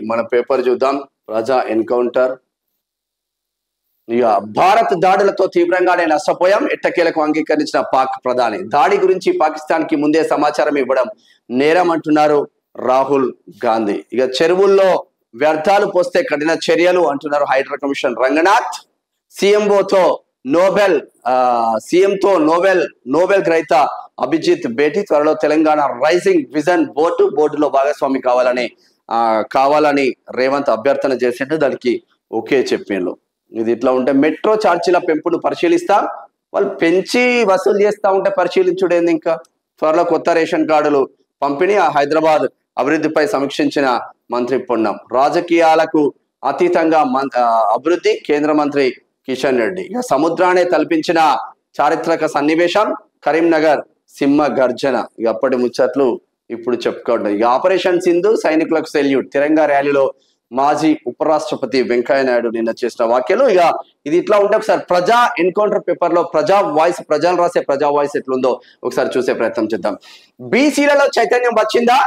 మన పేపర్ చూద్దాం. ప్రజా ఎన్కౌంటర్. ఇక భారత్ దాడులతో తీవ్రంగానే నష్టపోయాం, ఎట్టకేలకు అంగీకరించిన పాక్ ప్రధాని. దాడి గురించి పాకిస్తాన్ కి ముందే సమాచారం ఇవ్వడం నేరం అంటున్నారు రాహుల్ గాంధీ. ఇక చెరువుల్లో వ్యర్థాలు పోస్తే కఠిన చర్యలు అంటున్నారు హైడ్రా కమిషన్ రంగనాథ్. సీఎంతో నోబెల్ గ్రహీత అభిజిత్ భేటీ. త్వరలో తెలంగాణ రైజింగ్ విజన్ బోర్డులో భాగస్వామి కావాలని రేవంత్ అభ్యర్థన చేసిండు. దానికి ఓకే చెప్పిండు. ఇది ఇట్లా ఉంటే మెట్రో ఛార్జీల పెంపును పరిశీలిస్తా, వాళ్ళు పెంచి వసూలు చేస్తా ఉంటే పరిశీలించుడేంది. ఇంకా త్వరలో కొత్త రేషన్ కార్డులు పంపిణీ. హైదరాబాద్ అభివృద్ధిపై సమీక్షించిన మంత్రి పొన్నం. రాజకీయాలకు అతీతంగా అభివృద్ధి కేంద్ర మంత్రి కిషన్ రెడ్డి. ఇక సముద్రాన్ని తలపించిన చారిత్రక సన్నివేశం కరీంనగర్ సింహ గర్జన. ఇక అప్పటి ముచ్చట్లు ఇప్పుడు చెప్పుకోండి. ఇక ఆపరేషన్ సింధు సైనికులకు సెల్యూట్. తిరంగా ర్యాలీలో మాజీ ఉపరాష్ట్రపతి వెంకయ్య నాయుడు నిన్న చేసిన వ్యాఖ్యలు. ఇక ఇది ఇట్లా ఉంటే ఒకసారి ప్రజా ఎన్కౌంటర్ పేపర్ లో ప్రజలు రాసే ప్రజా వాయిస్ ఎట్లుందో ఒకసారి చూసే ప్రయత్నం చేద్దాం. బీసీలలో చైతన్యం వచ్చిందా?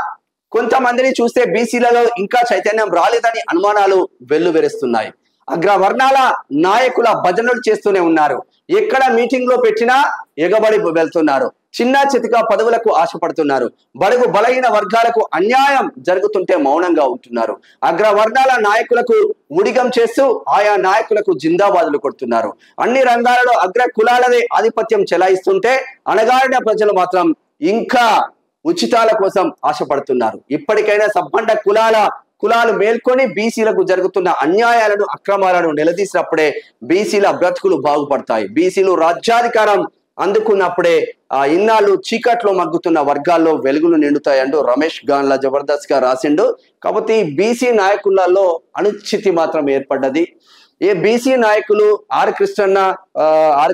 కొంతమందిని చూస్తే బీసీలలో ఇంకా చైతన్యం రాలేదని అనుమానాలు వెల్లువెరుస్తున్నాయి. అగ్రవర్ణాల నాయకుల భజనలు చేస్తూనే ఉన్నారు. ఎక్కడ మీటింగ్ లో పెట్టినా ఎగబడి వెళ్తున్నారు. చిన్న చితిక పదవులకు ఆశపడుతున్నారు. బడుగు బలహీన వర్గాలకు అన్యాయం జరుగుతుంటే మౌనంగా ఉంటున్నారు. అగ్రవర్ణాల నాయకులకు ఉడిగం చేస్తూ ఆయా నాయకులకు జిందాబాదులు కొడుతున్నారు. అన్ని రంగాలలో అగ్ర కులాలదే ఆధిపత్యం చెలాయిస్తుంటే అణగారిన ప్రజలు మాత్రం ఇంకా ఉచితాల కోసం ఆశపడుతున్నారు. ఇప్పటికైనా సబ్బండ కులాలు మేల్కొని బీసీలకు జరుగుతున్న అన్యాయాలను అక్రమాలను నిలదీసినప్పుడే బీసీల బ్రతుకులు బాగుపడతాయి. బీసీలు రాజ్యాధికారం అందుకున్నప్పుడే ఇన్నాళ్ళు చీకట్లో మగ్గుతున్న వర్గాల్లో వెలుగులు నిండుతాయంటూ రమేష్ గాన్లా జబర్దస్త్ గా రాసిండు. కాబట్టి బీసీ నాయకులలో అనుచితి మాత్రం ఏర్పడ్డది. ఏ బీసీ నాయకులు ఆర్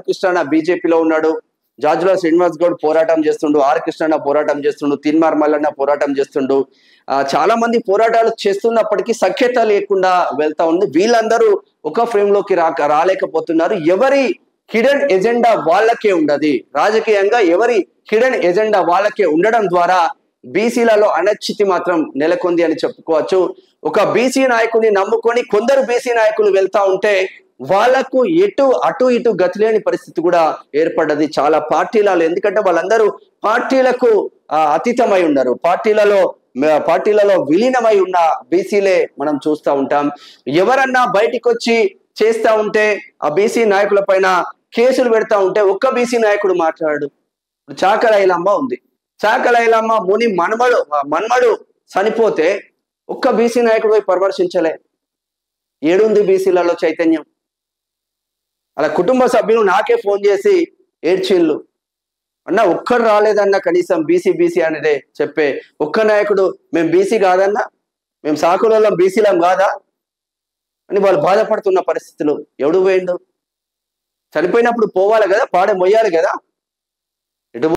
కృష్ణన్న బీజేపీలో ఉన్నాడు, జాజుల శ్రీనివాస్ గౌడ్ పోరాటం చేస్తుండు, ఆర్ కృష్ణన్న పోరాటం చేస్తుండు, తిన్మార్ మల్లన్న పోరాటం చేస్తుండు. చాలా మంది పోరాటాలు చేస్తున్నప్పటికీ సఖ్యత లేకుండా వెళ్తా ఉంది. వీళ్ళందరూ ఒక ఫ్రేమ్ లోకి రాలేకపోతున్నారు. ఎవరి హిడెన్ ఎజెండా వాళ్ళకే ఉండదు. రాజకీయంగా ఎవరి హిడెన్ ఎజెండా వాళ్ళకే ఉండడం ద్వారా బీసీలలో అనిశ్చితి మాత్రం నెలకొంది అని చెప్పుకోవచ్చు. ఒక బీసీ నాయకుడిని నమ్ముకొని కొందరు బీసీ నాయకులు వెళ్తా ఉంటే వాళ్లకు అటు ఇటు గతిలేని పరిస్థితి కూడా ఏర్పడ్డది చాలా పార్టీలలో. ఎందుకంటే వాళ్ళందరూ పార్టీలకు అతీతమై ఉన్నారు. పార్టీలలో విలీనమై ఉన్న బీసీలే మనం చూస్తూ ఉంటాం. ఎవరన్నా బయటికి వచ్చి చేస్తా ఉంటే ఆ బీసీ నాయకుల పైన కేసులు పెడతా ఉంటే ఒక్క బీసీ నాయకుడు మాట్లాడు. చాకల ఐలమ్మ ఉంది. చాకల ఐలమ్మ ముని మన్మడు చనిపోతే ఒక్క బీసీ నాయకుడు పోయి పరామర్శించలే. ఏడుంది బీసీలలో చైతన్యం? అలా కుటుంబ సభ్యులు నాకే ఫోన్ చేసి ఏడ్చిళ్ళు. అన్న ఒక్కరు రాలేదన్న కనీసం బీసీ అనేది చెప్పే ఒక్క నాయకుడు మేము బీసీ కాదన్నా, మేము సాకులలో బీసీలం కాదా అని వాళ్ళు బాధపడుతున్న పరిస్థితులు. ఎవడు పోయిండు? చనిపోయినప్పుడు పోవాలి కదా, పాడే మొయ్యాలి కదా.